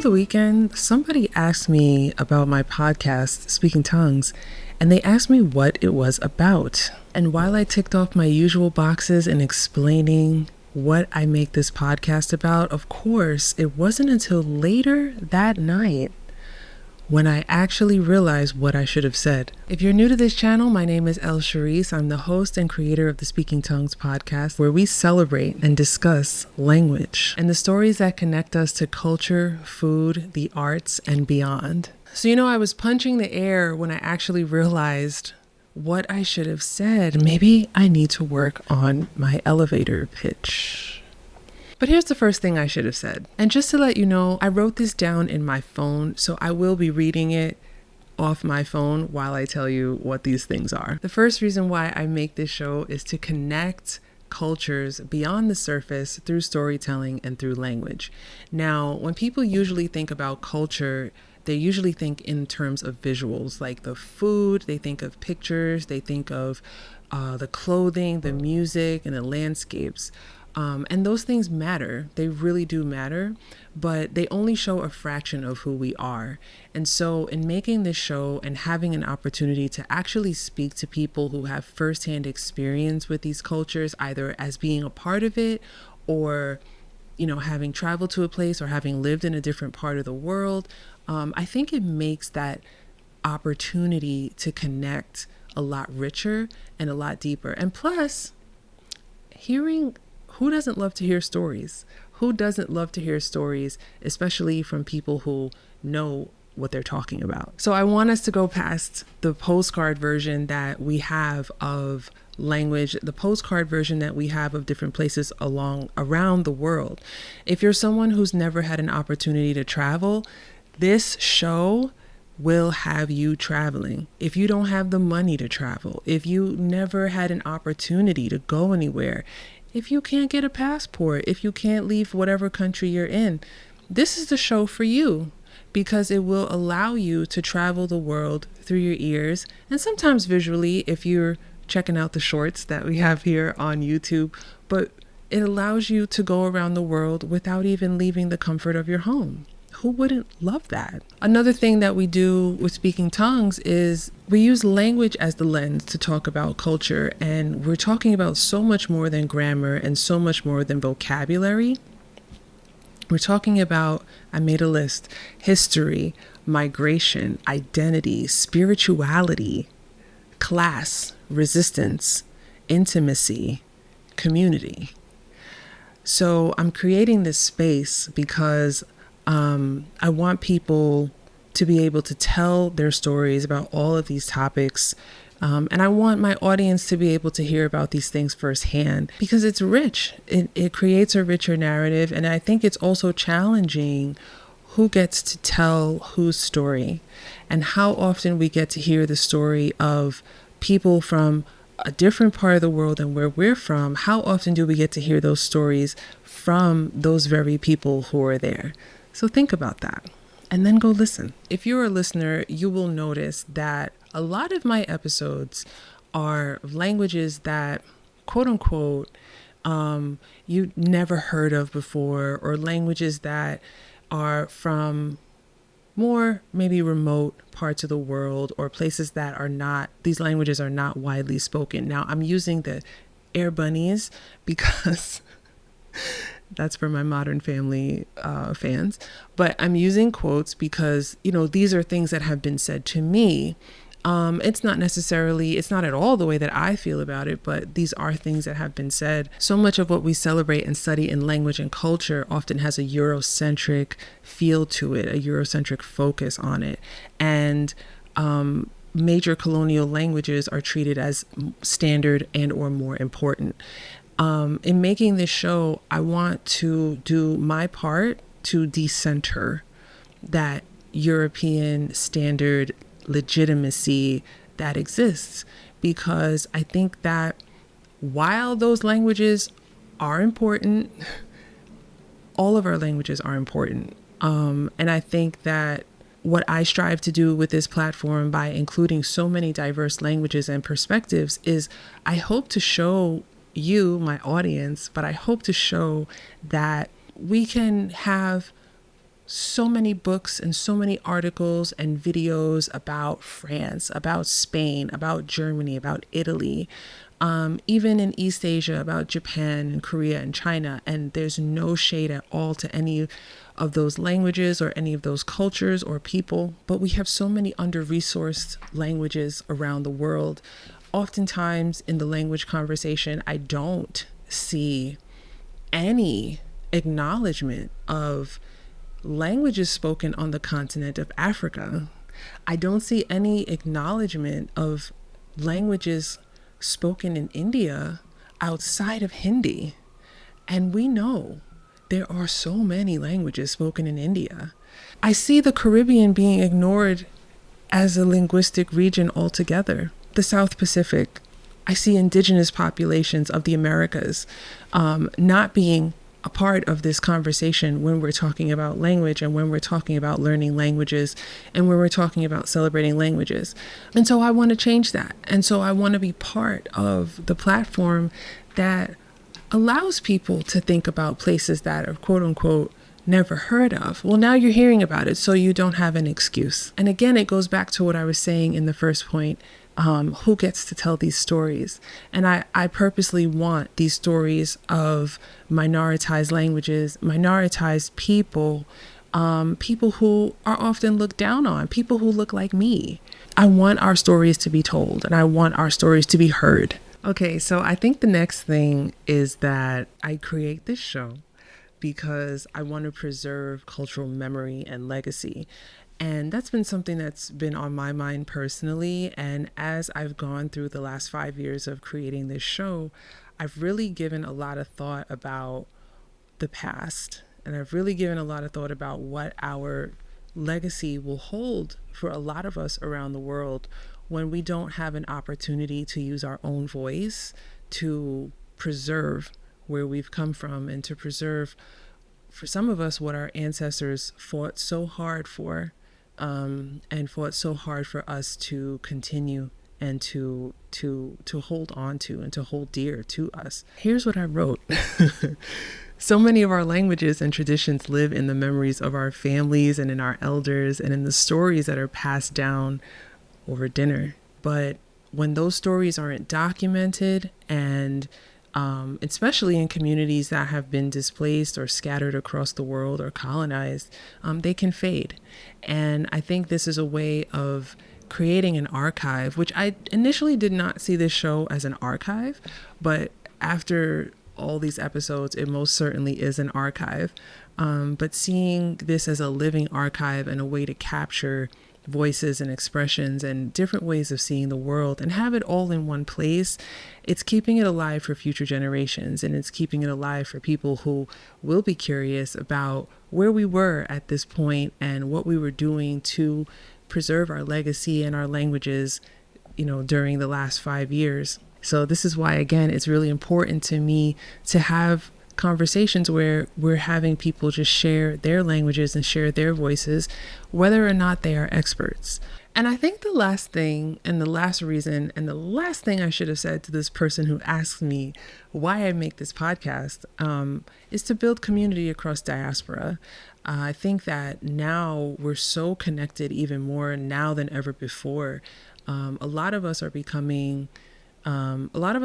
Over the weekend, somebody asked me about my podcast, Speaking Tongues, and they asked me what it was about. And while I ticked off my usual boxes in explaining what I make this podcast about, of course, it wasn't until later that night when I actually realized what I should have said. If you're new to this channel, my name is El Charisse. I'm the host and creator of the Speaking Tongues podcast, where we celebrate and discuss language and the stories that connect us to culture, food, the arts, and beyond. So, I was punching the air when I actually realized what I should have said. Maybe I need to work on my elevator pitch. But here's the first thing I should have said. And just to let you know, I wrote this down in my phone, so I will be reading it off my phone while I tell you what these things are. The first reason why I make this show is to connect cultures beyond the surface through storytelling and through language. Now, when people usually think about culture, they usually think in terms of visuals, like the food, they think of pictures, they think of the clothing, the music, and the landscapes. And those things matter. They really do matter, but they only show a fraction of who we are. And so in making this show and having an opportunity to actually speak to people who have firsthand experience with these cultures, either as being a part of it or, having traveled to a place or having lived in a different part of the world, I think it makes that opportunity to connect a lot richer and a lot deeper. And plus, who doesn't love to hear stories? Who doesn't love to hear stories, especially from people who know what they're talking about? So I want us to go past the postcard version that we have of language, the postcard version that we have of different places around the world. If you're someone who's never had an opportunity to travel, this show will have you traveling. If you don't have the money to travel, if you never had an opportunity to go anywhere, if you can't get a passport, if you can't leave whatever country you're in, this is the show for you, because it will allow you to travel the world through your ears and sometimes visually if you're checking out the shorts that we have here on YouTube. But it allows you to go around the world without even leaving the comfort of your home. Who wouldn't love that? Another thing that we do with Speaking Tongues is we use language as the lens to talk about culture. And we're talking about so much more than grammar and so much more than vocabulary. We're talking about, I made a list, history, migration, identity, spirituality, class, resistance, intimacy, community. So I'm creating this space because I want people to be able to tell their stories about all of these topics. And I want my audience to be able to hear about these things firsthand because it's rich. It creates a richer narrative. And I think it's also challenging who gets to tell whose story and how often we get to hear the story of people from a different part of the world than where we're from. How often do we get to hear those stories from those very people who are there? So think about that and then go listen. If you're a listener, you will notice that a lot of my episodes are languages that, quote unquote, you never heard of before, or languages that are from more maybe remote parts of the world or places that these languages are not widely spoken. Now, I'm using the air bunnies because that's for my Modern Family fans. But I'm using quotes because, these are things that have been said to me. It's not at all the way that I feel about it, but these are things that have been said. So much of what we celebrate and study in language and culture often has a Eurocentric feel to it, a Eurocentric focus on it. And major colonial languages are treated as standard and or more important. In making this show, I want to do my part to decenter that European standard legitimacy that exists, because I think that while those languages are important, all of our languages are important. And I think that what I strive to do with this platform by including so many diverse languages and perspectives is I hope to show you, my audience, but I hope to show that we can have so many books and so many articles and videos about France, about Spain, about Germany, about Italy, even in East Asia, about Japan and Korea and China. And there's no shade at all to any of those languages or any of those cultures or people. But we have so many under-resourced languages around the world. Oftentimes in the language conversation, I don't see any acknowledgement of languages spoken on the continent of Africa. I don't see any acknowledgement of languages spoken in India outside of Hindi. And we know there are so many languages spoken in India. I see the Caribbean being ignored as a linguistic region altogether. The South Pacific, I see indigenous populations of the Americas not being a part of this conversation when we're talking about language and when we're talking about learning languages and when we're talking about celebrating languages. And so I want to change that. And so I want to be part of the platform that allows people to think about places that are quote unquote never heard of. Well, now you're hearing about it, so you don't have an excuse. And again, it goes back to what I was saying in the first point. Who gets to tell these stories? And I purposely want these stories of minoritized languages, minoritized people, people who are often looked down on, people who look like me. I want our stories to be told and I want our stories to be heard. Okay, so I think the next thing is that I create this show because I want to preserve cultural memory and legacy. And that's been something that's been on my mind personally. And as I've gone through the last 5 years of creating this show, I've really given a lot of thought about the past. And I've really given a lot of thought about what our legacy will hold for a lot of us around the world when we don't have an opportunity to use our own voice to preserve where we've come from and to preserve, for some of us, what our ancestors fought so hard for. And fought so hard for us to continue and to hold on to and to hold dear to us. Here's what I wrote. So many of our languages and traditions live in the memories of our families and in our elders and in the stories that are passed down over dinner. But when those stories aren't documented and especially in communities that have been displaced or scattered across the world or colonized, they can fade. And I think this is a way of creating an archive, which I initially did not see this show as an archive, but after all these episodes, it most certainly is an archive. But seeing this as a living archive and a way to capture voices and expressions and different ways of seeing the world and have it all in one place, it's keeping it alive for future generations, and it's keeping it alive for people who will be curious about where we were at this point and what we were doing to preserve our legacy and our languages, during the last 5 years. So this is why, again, it's really important to me to have conversations where we're having people just share their languages and share their voices, whether or not they are experts. And I think the last thing and the last reason and the last thing I should have said to this person who asked me why I make this podcast is to build community across diaspora. I think that now we're so connected even more now than ever before. A lot of us are migrating. A lot of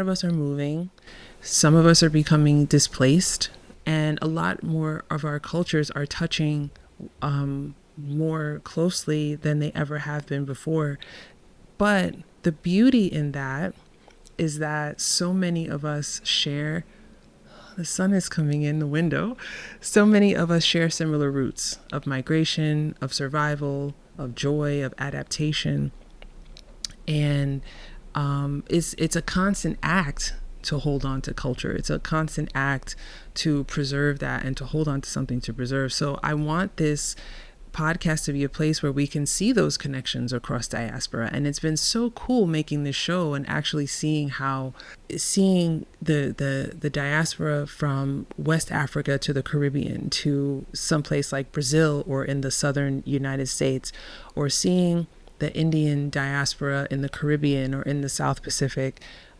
us are moving. Some of us are becoming displaced, and a lot more of our cultures are touching more closely than they ever have been before. But the beauty in that is that so many of us share, the sun is coming in the window, so many of us share similar roots of migration, of survival, of joy, of adaptation. And it's a constant act to hold on to culture. It's a constant act to preserve that and to hold on to something to preserve. So I want this podcast to be a place where we can see those connections across diaspora. And it's been so cool making this show and actually seeing the diaspora from West Africa to the Caribbean to someplace like Brazil or in the southern United States, or seeing the Indian diaspora in the Caribbean or in the South Pacific,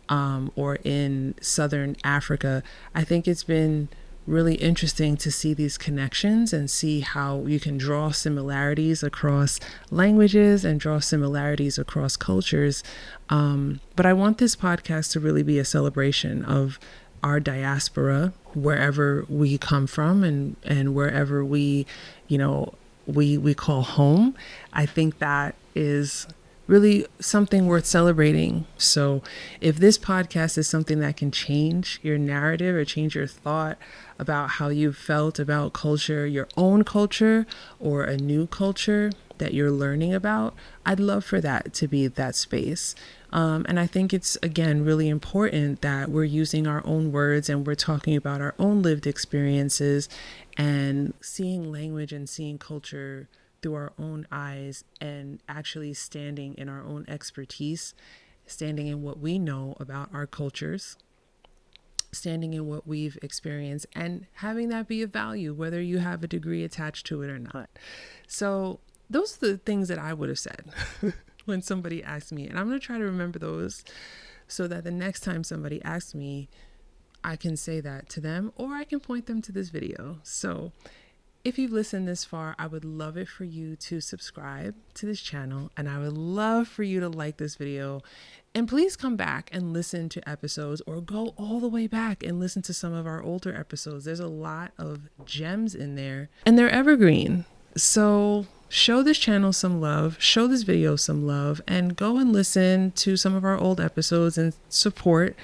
or in Southern Africa. I think it's been really interesting to see these connections and see how you can draw similarities across languages and draw similarities across cultures. But I want this podcast to really be a celebration of our diaspora, wherever we come from and wherever we call home. I think that is really something worth celebrating. So if this podcast is something that can change your narrative or change your thought about how you felt about culture, your own culture or a new culture that you're learning about, I'd love for that to be that space. And I think it's, again, really important that we're using our own words and we're talking about our own lived experiences and seeing language and seeing culture through our own eyes and actually standing in our own expertise, standing in what we know about our cultures, standing in what we've experienced, and having that be of value, whether you have a degree attached to it or not. So those are the things that I would have said when somebody asked me, and I'm going to try to remember those so that the next time somebody asks me, I can say that to them, or I can point them to this video. So if you've listened this far, I would love it for you to subscribe to this channel, and I would love for you to like this video. And please come back and listen to episodes, or go all the way back and listen to some of our older episodes. There's a lot of gems in there, and they're evergreen. So show this channel some love, show this video some love, and go and listen to some of our old episodes and support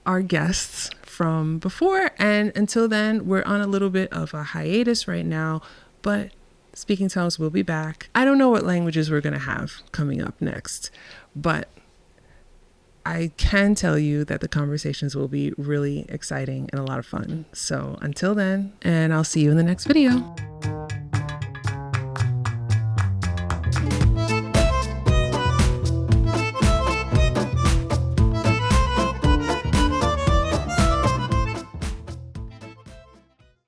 our guests from before. And until then, we're on a little bit of a hiatus right now, but Speaking Tongues will be back. I don't know what languages we're going to have coming up next, but I can tell you that the conversations will be really exciting and a lot of fun. So until then, and I'll see you in the next video.